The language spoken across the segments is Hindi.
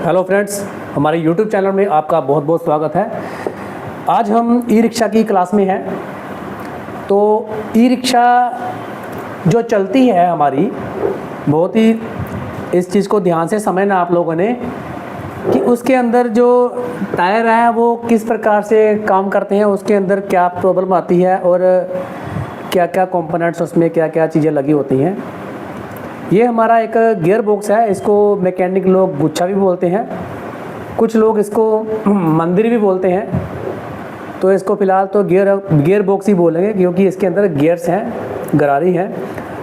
हेलो फ्रेंड्स, हमारे YouTube चैनल में आपका बहुत बहुत स्वागत है। आज हम ई रिक्शा की क्लास में हैं। तो ई रिक्शा जो चलती है हमारी, बहुत ही इस चीज़ को ध्यान से समझना आप लोगों ने कि उसके अंदर जो टायर है वो किस प्रकार से काम करते हैं, उसके अंदर क्या प्रॉब्लम आती है और क्या क्या कंपोनेंट्स उसमें क्या क्या चीज़ें लगी होती हैं। ये हमारा एक गियर बॉक्स है, इसको मैकेनिक लोग गुच्छा भी बोलते हैं, कुछ लोग इसको मंदिर भी बोलते हैं। तो इसको फ़िलहाल तो गियर बॉक्स ही बोलेंगे क्योंकि इसके अंदर गियर्स हैं, गरारी हैं।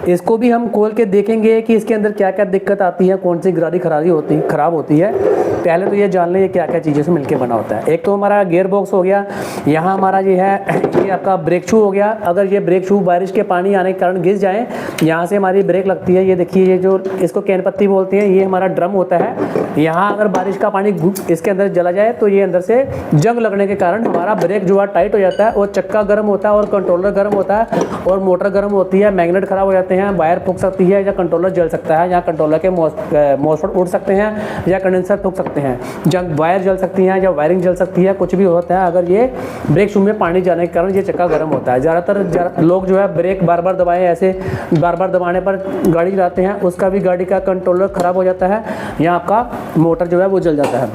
इसको भी हम खोल के देखेंगे कि इसके अंदर क्या क्या दिक्कत आती है, कौन सी गरारी ख़राब होती है। पहले तो ये जान लें ये क्या क्या चीज़ों से मिलके बना होता है। एक तो हमारा गियर बॉक्स हो गया, यहाँ हमारा ये है, ये आपका ब्रेक शू हो गया। अगर ये ब्रेक शू बारिश के पानी आने के कारण घिस जाए, यहाँ से हमारी ब्रेक लगती है। ये देखिए, ये जो इसको कैन पत्ती बोलते हैं, ये हमारा ड्रम होता है। यहाँ अगर बारिश का पानी इसके अंदर चला जाए तो ये अंदर से जंग लगने के कारण हमारा ब्रेक जो है टाइट हो जाता है और चक्का गर्म होता है और कंट्रोलर गर्म होता है और मोटर गर्म होती है, मैग्नेट ख़राब हो जाते हैं, वायर फूक सकती है या कंट्रोलर जल सकता है, या कंट्रोलर के मॉसफेट उड़ सकते हैं या कंडेंसर फूक सकते हैं, जब वायर जल सकती है या वायरिंग जल सकती है, कुछ भी होता है अगर ये ब्रेक शू में पानी जाने के कारण ये चक्का गर्म होता है। ज़्यादातर लोग जो है ब्रेक बार बार दबाएं, ऐसे बार बार दबाने पर गाड़ी चलाते हैं, उसका भी गाड़ी का कंट्रोलर ख़राब हो जाता है या आपका मोटर जो है वो जल जाता है।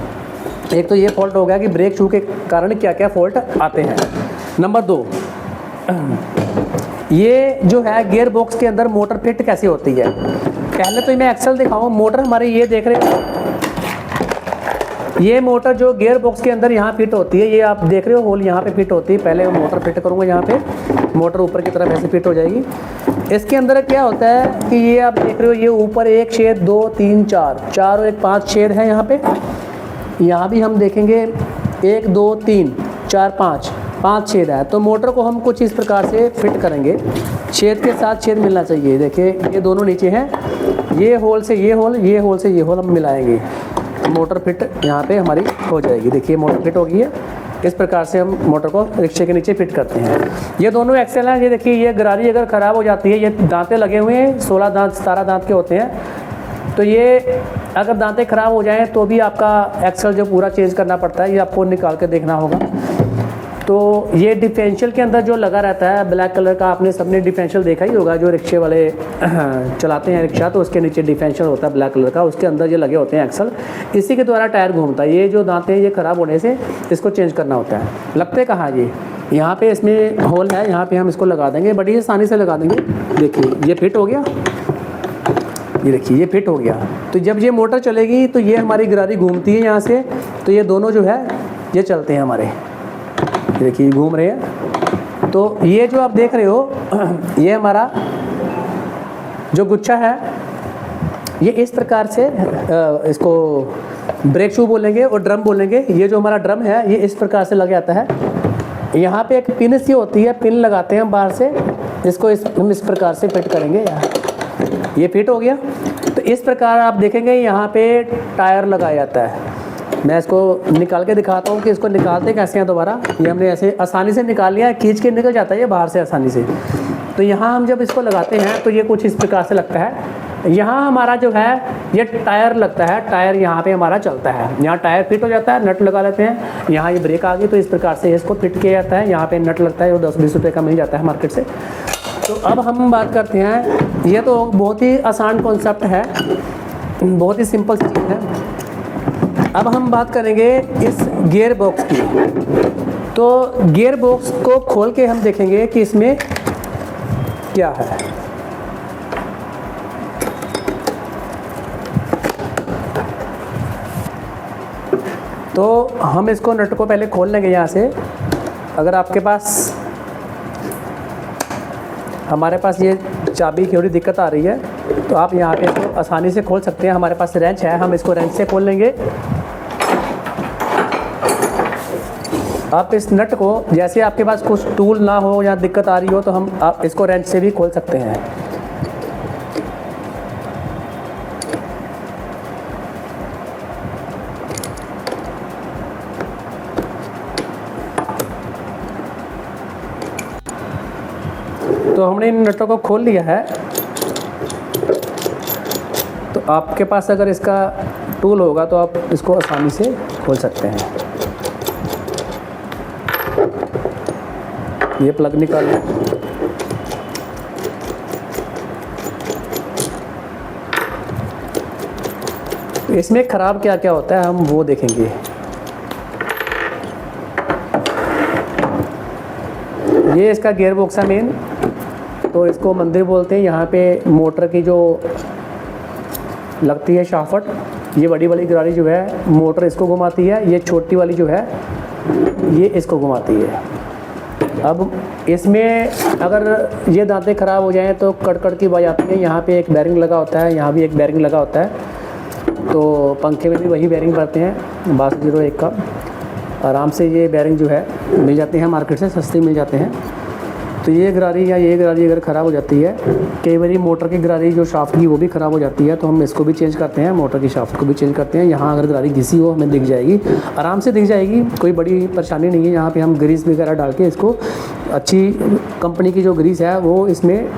एक तो ये फॉल्ट हो गया कि ब्रेक शू के कारण क्या क्या फॉल्ट आते हैं। नंबर 2, ये जो है गियर बॉक्स के अंदर मोटर फिट कैसे होती है। पहले तो मैं एक्सल दिखाऊँ। मोटर हमारे ये देख रहे हो, ये मोटर जो गियर बॉक्स के अंदर यहाँ फिट होती है, ये आप देख रहे हो होल यहाँ पे फिट होती है। पहले मोटर फिट करूँगा, यहाँ पे मोटर ऊपर की तरफ ऐसे फिट हो जाएगी। इसके अंदर क्या होता है कि ये आप देख रहे हो, ये ऊपर एक छेद, 2 3 4 और एक 5 छेद है यहाँ पे। यहाँ भी हम देखेंगे 1 2 3 4 5 छेद है। तो मोटर को हम कुछ इस प्रकार से फिट करेंगे, छेद के साथ छेद मिलना चाहिए। देखिए ये दोनों नीचे हैं, ये होल से ये होल, ये होल से ये होल हम मिलाएंगे, मोटर फिट यहाँ पे हमारी हो जाएगी। देखिए मोटर फिट हो गई है। इस प्रकार से हम मोटर को रिक्शे के नीचे फिट करते हैं। ये दोनों एक्सेल हैं। ये देखिए, ये गरारी अगर ख़राब हो जाती है, ये दांतें लगे हुए हैं, 16 दांत 17 दांत के होते हैं। तो ये अगर दांतें ख़राब हो जाएं तो भी आपका एक्सेल जो पूरा चेंज करना पड़ता है, ये आपको निकाल के देखना होगा। तो ये डिफरेंशियल के अंदर जो लगा रहता है ब्लैक कलर का, आपने सबने डिफरेंशियल देखा ही होगा, जो रिक्शे वाले चलाते हैं रिक्शा, तो उसके नीचे डिफरेंशियल होता है ब्लैक कलर का, उसके अंदर ये लगे होते हैं एक्सल, इसी के द्वारा टायर घूमता है। ये जो दांतें ये ख़राब होने से इसको चेंज करना होता है। लगते कहाँ ये, यहाँ पे इसमें होल है, यहाँ पे हम इसको लगा देंगे, बड़ी आसानी से लगा देंगे। देखिए ये फिट हो गया, ये देखिए ये फिट हो गया। तो जब ये मोटर चलेगी तो ये हमारी गरारी घूमती है यहाँ से, तो ये दोनों जो है ये चलते हैं हमारे, देखिए घूम रहे हैं। तो ये जो आप देख रहे हो, ये हमारा जो गुच्छा है, ये इस प्रकार से इसको ब्रेक शू बोलेंगे और ड्रम बोलेंगे। ये जो हमारा ड्रम है ये इस प्रकार से लग जाता है। यहाँ पे एक पिन सी होती है, पिन लगाते हैं बाहर से, इसको हम इस प्रकार से फिट करेंगे। ये फिट हो गया। तो इस प्रकार आप देखेंगे यहाँ पे टायर लगाया जाता है। मैं इसको निकाल के दिखाता हूँ कि इसको निकालते कैसे हैं दोबारा। ये हमने ऐसे आसानी से निकाल लिया है, खींच के निकल जाता है ये बाहर से आसानी से। तो यहाँ हम जब इसको लगाते हैं तो ये कुछ इस प्रकार से लगता है। यहाँ हमारा जो है ये टायर लगता है, टायर यहाँ पे हमारा चलता है। यहाँ टायर फिट हो जाता है, नट लगा लेते हैं। यहाँ ये ब्रेक आ गई तो इस प्रकार से इसको फिट किया जाता है। यहाँ पे नट लगता है, वो 10-20 रुपये का मिल जाता है मार्केट से। तो अब हम बात करते हैं, ये तो बहुत ही आसान कॉन्सेप्ट है, बहुत ही सिंपल चीज़ है। अब हम बात करेंगे इस गियर बॉक्स की। तो गियर बॉक्स को खोल के हम देखेंगे कि इसमें क्या है। तो हम इसको नट को पहले खोल लेंगे यहाँ से। अगर आपके पास, हमारे पास ये चाबी की थोड़ी दिक्कत आ रही है तो आप यहाँ पे इसको आसानी से खोल सकते हैं। हमारे पास रेंच है, हम इसको रेंच से खोल लेंगे। आप इस नट को, जैसे आपके पास कुछ टूल ना हो या दिक्कत आ रही हो, तो आप इसको रेंच से भी खोल सकते हैं। तो हमने इन नटों को खोल लिया है। तो आपके पास अगर इसका टूल होगा तो आप इसको आसानी से खोल सकते हैं। ये प्लग निकाल लें। इसमें ख़राब क्या क्या होता है हम वो देखेंगे। ये इसका गियर बॉक्स है मेन, तो इसको मंदिर बोलते हैं। यहाँ पे मोटर की जो लगती है शाफ्ट, ये बड़ी वाली गाड़ी जो है मोटर इसको घुमाती है, ये छोटी वाली जो है ये इसको घुमाती है। अब इसमें अगर ये दांतें ख़राब हो जाएं तो कड़कड़ की आवाज़ आती है। यहाँ पे एक बेरिंग लगा होता है, यहाँ भी एक बेरिंग लगा होता है, तो पंखे में भी वही बेरिंग पड़ते हैं 1201 का। आराम से ये बेरिंग जो है मिल जाते हैं मार्केट से, सस्ते मिल जाते हैं। तो ये गरारी या ये गरारी अगर ख़राब हो जाती है, कई बार मोटर की गरारी जो शाफ्ट की वो भी ख़राब हो जाती है, तो हम इसको भी चेंज करते हैं, मोटर की शाफ्ट को भी चेंज करते हैं। यहाँ अगर गरारी घिसी हो हमें दिख जाएगी, आराम से दिख जाएगी, कोई बड़ी परेशानी नहीं है। यहाँ पे हम ग्रीस वगैरह डाल के इसको, अच्छी कंपनी की जो ग्रीस है वो इसमें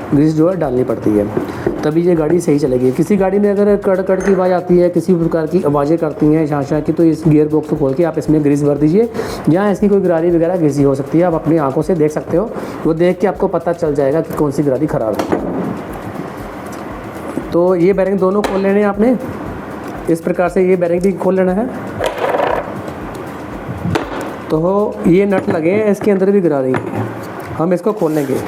ग्रीस जो है डालनी पड़ती है, तभी ये गाड़ी सही चलेगी। किसी गाड़ी में अगर कड़ की आवाज़ आती है, किसी प्रकार की आवाज़ें करती हैं शां की, तो इस गियर बॉक्स को खोल के आप इसमें ग्रीस भर दीजिए। जहाँ इसकी कोई गरारी वगैरह घिसी हो सकती है, आप अपनी आंखों से देख सकते हो, वो देख के आपको पता चल जाएगा कि कौन सी गरारी ख़राब है। तो ये बेरिंग दोनों खोल लेने हैं आपने, इस प्रकार से ये बेरिंग भी खोल लेना है। तो ये नट लगे हैं, इसके अंदर भी गरारी है, हम इसको खोल लेंगे।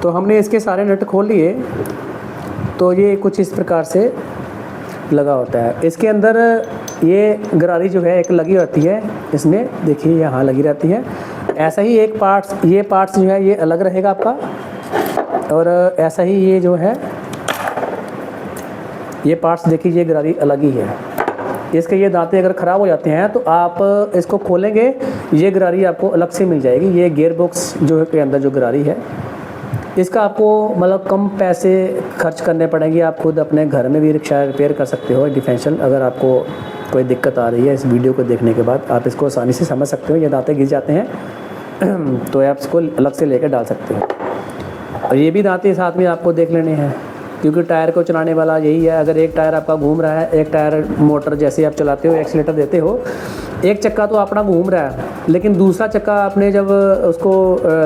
तो हमने इसके सारे नट खोल लिए, तो ये कुछ इस प्रकार से लगा होता है। इसके अंदर ये गरारी जो है एक लगी रहती है, इसमें देखिए यहाँ लगी रहती है। ऐसा ही एक पार्ट्स, ये पार्ट्स जो है ये अलग रहेगा आपका, और ऐसा ही ये जो है ये पार्ट्स देखिए ये गरारी अलग ही है। इसके ये दांते अगर ख़राब हो जाते हैं तो आप इसको खोलेंगे, ये गरारी आपको अलग से मिल जाएगी। ये गियर बॉक्स जो है के अंदर जो गरारी है, इसका आपको मतलब कम पैसे खर्च करने पड़ेंगे। आप खुद अपने घर में भी रिक्शा रिपेयर कर सकते हो डिफरेंशियल। अगर आपको कोई दिक्कत आ रही है, इस वीडियो को देखने के बाद आप इसको आसानी से समझ सकते हो। ये दांते घिस जाते हैं तो आप इसको अलग से लेकर डाल सकते हो। और ये भी दांते साथ में आपको देख लेने हैं, क्योंकि टायर को चलाने वाला यही है। अगर एक टायर आपका घूम रहा है, एक टायर मोटर जैसे आप चलाते हो, एक्सीलेटर देते हो, एक चक्का तो अपना घूम रहा है, लेकिन दूसरा चक्का आपने जब उसको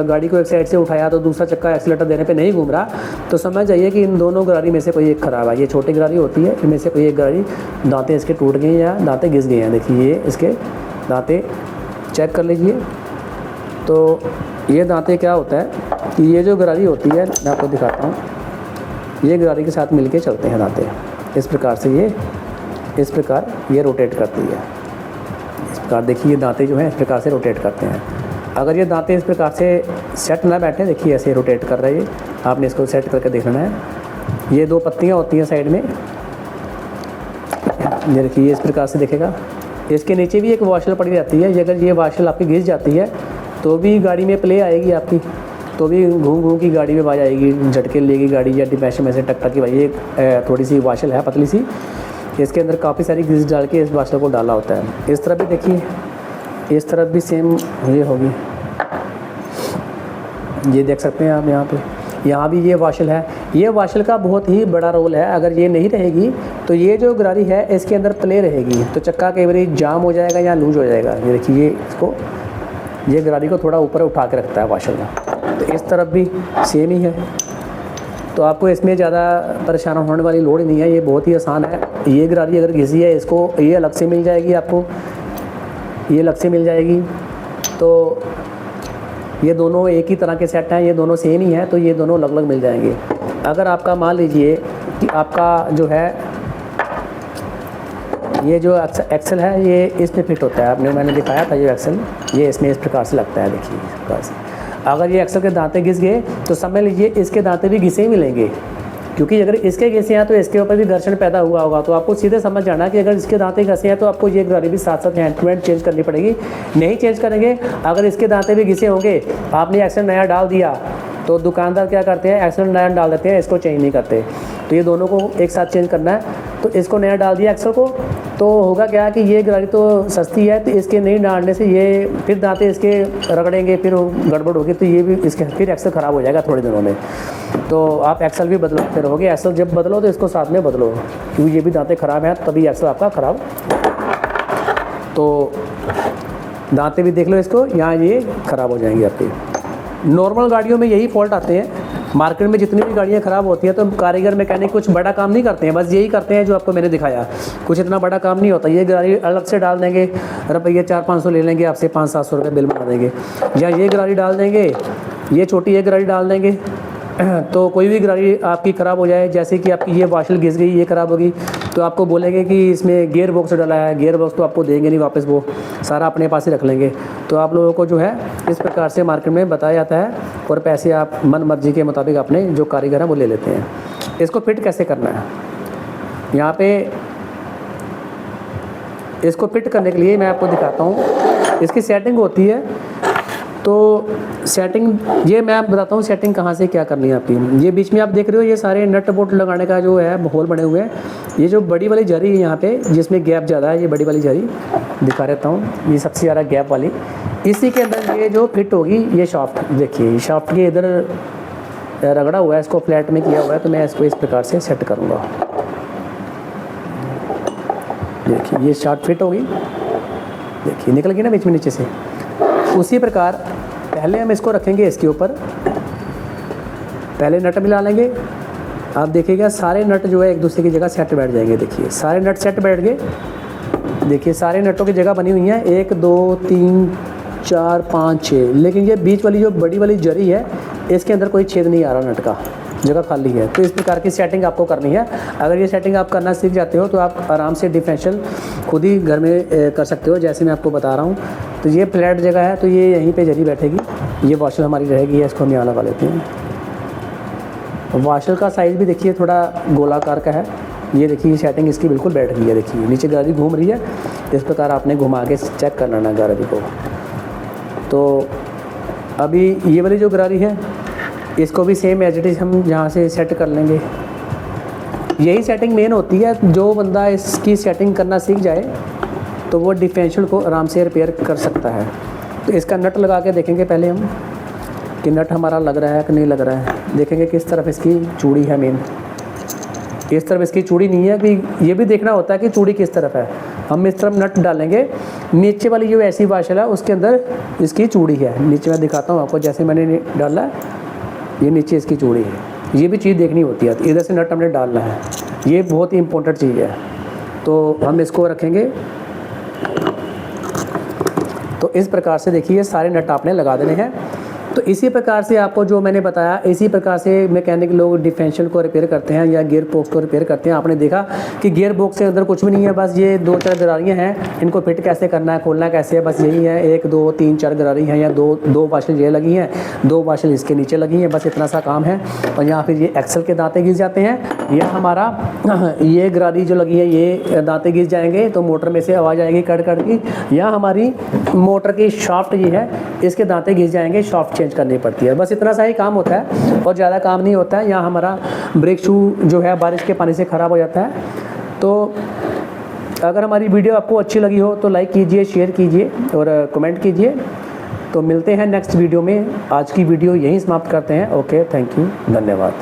गाड़ी को एक साइड से उठाया तो दूसरा चक्का एक्सीलेटर देने पे नहीं घूम रहा, तो समझ जाइए कि इन दोनों गरारी में से कोई एक ख़राब है। ये छोटी गरारी होती है, इनमें से कोई एक गरारी दांतें इसके टूट गए हैं या दांतें घिस गए हैं। देखिए ये इसके दांतें चेक कर लीजिए। तो ये दांतें क्या होता है कि ये जो गरारी होती है, मैं आपको दिखाता हूँ, ये गरारी के साथ मिलके चलते हैं दांतें। इस प्रकार से ये इस प्रकार ये रोटेट करती है। इस प्रकार देखिए ये दांतें जो हैं इस प्रकार से रोटेट करते हैं। अगर ये दांतें इस प्रकार से सेट ना बैठे, देखिए ऐसे रोटेट कर रही है, आपने इसको सेट करके देख लेना है। ये दो पत्तियाँ होती हैं साइड में, ये देखिए इस प्रकार से दिखेगा। इसके नीचे भी एक वॉशर पड़ी रहती है। अगर ये वॉशर आपकी घिस जाती है तो भी गाड़ी में प्ले आएगी आपकी, तो भी घूम घूम की गाड़ी में आवाज़ आएगी, झटके लेगी गाड़ी या डिप्रेशन में से टक टक की भाई। ये थोड़ी सी वाशल है पतली सी, इसके अंदर काफ़ी सारी ग्रीस डाल के इस वाशल को डाला होता है। इस तरफ भी देखिए, इस तरफ भी सेम ये होगी, ये देख सकते हैं आप यहाँ पे, यहाँ भी ये वाशल है। ये वाशल का बहुत ही बड़ा रोल है। अगर ये नहीं रहेगी तो ये जो गरारी है इसके अंदर प्ले रहेगी, तो चक्का कई बार जाम हो जाएगा या लूज हो जाएगा। ये देखिए ये इसको, ये गरारी को थोड़ा ऊपर उठा के रखता है वाशल का। तो इस तरफ भी सेम ही है, तो आपको इसमें ज़्यादा परेशान होने वाली लोड़ नहीं है। ये बहुत ही आसान है। ये गरारी अगर घिसी है, इसको ये अलग से मिल जाएगी, आपको ये अलग से मिल जाएगी। तो ये दोनों एक ही तरह के सेट हैं, ये दोनों सेम ही हैं, तो ये दोनों अलग अलग मिल जाएंगे। अगर आपका मान लीजिए कि आपका जो है ये जो एक्सल है ये इसमें फिट होता है, मैंने दिखाया था ये एक्सल, ये इसमें इस प्रकार से लगता है। देखिए इस प्रकार से अगर ये एक्सल के दांते घिस गए तो समझ लीजिए इसके दांते भी घिसे ही मिलेंगे, क्योंकि अगर इसके घिसे हैं तो इसके ऊपर भी घर्षण पैदा हुआ होगा। तो आपको सीधे समझ जाना कि अगर इसके दांते घिसे हैं तो आपको ये गरारी भी साथ साथ हैंड टू हैंड चेंज करनी पड़ेगी। नहीं चेंज करेंगे, अगर इसके दांते भी घिसे होंगे, आपने एक्सल नया डाल दिया तो दुकानदार क्या करते हैं, एक्सल नया डाल देते हैं, इसको चेंज नहीं करते। तो ये दोनों को एक साथ चेंज करना है। तो इसको नया डाल दिया एक्सल को, तो होगा क्या कि ये गरारी तो सस्ती है, तो इसके नहीं डालने से ये फिर दांते इसके रगड़ेंगे, फिर गड़बड़ होगी, तो ये भी इसके फिर एक्सल ख़राब हो जाएगा थोड़े दिनों में। तो आप एक्सल भी बदलते रहोगे, एक्सल जब बदलो तो इसको साथ में बदलो, क्योंकि ये भी दांतें ख़राब हैं तभी एक्सल आपका ख़राब। तो दांते भी देख लो इसको, यहाँ ये ख़राब हो जाएंगे आपकी। नॉर्मल गाड़ियों में यही फॉल्ट आते हैं। मार्केट में जितनी भी गाड़ियाँ ख़राब होती हैं तो कारीगर मैकेनिक कुछ बड़ा काम नहीं करते हैं, बस यही करते हैं जो आपको मैंने दिखाया, कुछ इतना बड़ा काम नहीं होता। ये गाड़ी अलग से डाल देंगे, रुपये 400-500 ले लेंगे आपसे, 500-700 रुपये बिल बना देंगे। या ये गरारी डाल देंगे, ये छोटी एक गरारी डाल देंगे, तो कोई भी गरारी आपकी ख़राब हो जाए, जैसे कि आपकी ये वाशल घिस गई, ये ख़राब होगी, तो आपको बोलेंगे कि इसमें गियर बॉक्स डाला है। गियर बॉक्स तो आपको देंगे नहीं वापस, वो सारा अपने पास ही रख लेंगे। तो आप लोगों को जो है इस प्रकार से मार्केट में बताया जाता है, और पैसे आप मन मर्जी के मुताबिक अपने जो कारीगर हैं वो ले लेते हैं। इसको फिट कैसे करना है, यहाँ पे इसको फिट करने के लिए मैं आपको दिखाता हूँ। इसकी सेटिंग होती है, तो सेटिंग ये मैं आप बताता हूँ सेटिंग कहाँ से क्या करनी है आपकी। ये बीच में आप देख रहे हो, ये सारे नट बोल्ट लगाने का जो है होल बने हुए हैं। ये जो बड़ी वाली जरी है यहाँ पे, जिसमें गैप ज़्यादा है, ये बड़ी वाली जरी दिखा देता हूँ, ये सबसे ज़्यादा गैप वाली, इसी के अंदर ये जो फिट होगी ये शाफ्ट। देखिए शाफ्ट के इधर रगड़ा हुआ है, इसको फ्लैट में किया हुआ है, तो मैं इसको इस प्रकार से सेट करूँगा। देखिए ये शाफ्ट फिट होगी, देखिए निकल गई ना बीच में नीचे से। उसी प्रकार पहले हम इसको रखेंगे इसके ऊपर, पहले नट मिला लेंगे। आप देखिएगा सारे नट जो है एक दूसरे की जगह सेट बैठ जाएंगे। देखिए सारे नट सेट बैठ गए, देखिए सारे नटों की जगह बनी हुई है, 1 2 3 4 5 6। लेकिन ये बीच वाली जो बड़ी वाली जरी है, इसके अंदर कोई छेद नहीं आ रहा, नट का जगह खाली है। तो इस प्रकार की सेटिंग आपको करनी है। अगर ये सेटिंग आप करना सीख जाते हो तो आप आराम से डिफरेंशियल खुद ही घर में कर सकते हो, जैसे मैं आपको बता रहा हूँ। तो ये फ्लैट जगह है, तो ये यहीं पे जरी बैठेगी, ये वाशल हमारी रहेगी, इसको हम यहाँ लगा लेते हैं। वाशल का साइज़ भी देखिए थोड़ा गोलाकार का है। ये देखिए सेटिंग इसकी बिल्कुल बैठ गई है, देखिए नीचे गाड़ी घूम रही है, इस प्रकार आपने घुमा के चेक कर लेना गाड़ी को। तो अभी ये वाली जो गरारी है, इसको भी सेम एज इट इज़ हम यहाँ से सेट कर लेंगे। यही सेटिंग मेन होती है, जो बंदा इसकी सेटिंग करना सीख जाए तो वो डिफरेंशियल को आराम से रिपेयर कर सकता है। तो इसका नट लगा के देखेंगे पहले हम कि नट हमारा लग रहा है कि नहीं लग रहा है। देखेंगे किस तरफ इसकी चूड़ी है, मेन इस तरफ इसकी चूड़ी नहीं है, कि ये भी देखना होता है कि चूड़ी किस तरफ है। हम इस तरफ नट डालेंगे, नीचे वाली जो ऐसी वाशल है उसके अंदर इसकी चूड़ी है। नीचे मैं दिखाता हूँ आपको, जैसे मैंने डाला ये नीचे इसकी चूड़ी है, ये भी चीज़ देखनी होती है। इधर से नट हमने डालना है, ये बहुत ही इंपॉर्टेंट चीज़ है। तो हम इसको रखेंगे, तो इस प्रकार से देखिए सारे नट आपने लगा देने हैं। तो इसी प्रकार से आपको जो मैंने बताया, इसी प्रकार से मैकेनिक लोग डिफरेंशियल को रिपेयर करते हैं या गियर बॉक्स को रिपेयर करते हैं। आपने देखा कि गियर बॉक्स के अंदर कुछ भी नहीं है, बस ये 2-4 गरारियाँ हैं, इनको फिट कैसे करना है, खोलना कैसे है, बस यही है। 1 2 3 4 गरारी हैं, या दो वाशल ये लगी हैं, 2 वाशल इसके नीचे लगी हैं, बस इतना सा काम है। और यहाँ फिर ये एक्सल के दांते घिस जाते हैं। यह हमारा ये गरारी जो लगी है, ये दांते घिस जाएंगे तो मोटर में से आवाज़ आएगी कड़ कड़ की। यहाँ हमारी मोटर की शाफ्ट ये है, इसके दांते घिस जाएंगे, शाफ्ट चेंज करनी पड़ती है। बस इतना सा ही काम होता है और ज़्यादा काम नहीं होता है। यहाँ हमारा ब्रेक शू जो है बारिश के पानी से ख़राब हो जाता है। तो अगर हमारी वीडियो आपको अच्छी लगी हो तो लाइक कीजिए, शेयर कीजिए और कमेंट कीजिए। तो मिलते हैं नेक्स्ट वीडियो में। आज की वीडियो यहीं समाप्त करते हैं। ओके, थैंक यू, धन्यवाद।